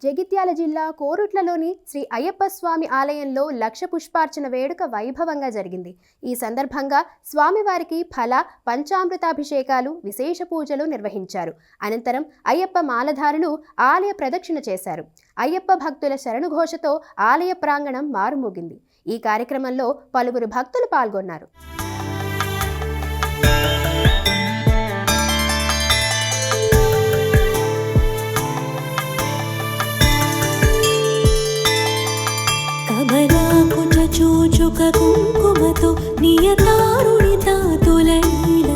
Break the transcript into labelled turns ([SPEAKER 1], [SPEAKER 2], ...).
[SPEAKER 1] జగిత్యాల జిల్లా కోరుట్లలోని శ్రీ అయ్యప్ప స్వామి ఆలయంలో లక్ష పుష్పార్చన వేడుక వైభవంగా జరిగింది. ఈ సందర్భంగా స్వామివారికి ఫల పంచామృతాభిషేకాలు, విశేష పూజలు నిర్వహించారు. అనంతరం అయ్యప్ప మాలధారులు ఆలయ ప్రదక్షిణ చేశారు. అయ్యప్ప భక్తుల శరణుఘోషతో ఆలయ ప్రాంగణం మారుమోగింది. ఈ కార్యక్రమంలో పలువురు భక్తులు పాల్గొన్నారు.
[SPEAKER 2] కమలాకుచ చూచుక కుంకుమతో నియతారుణిత తొలైన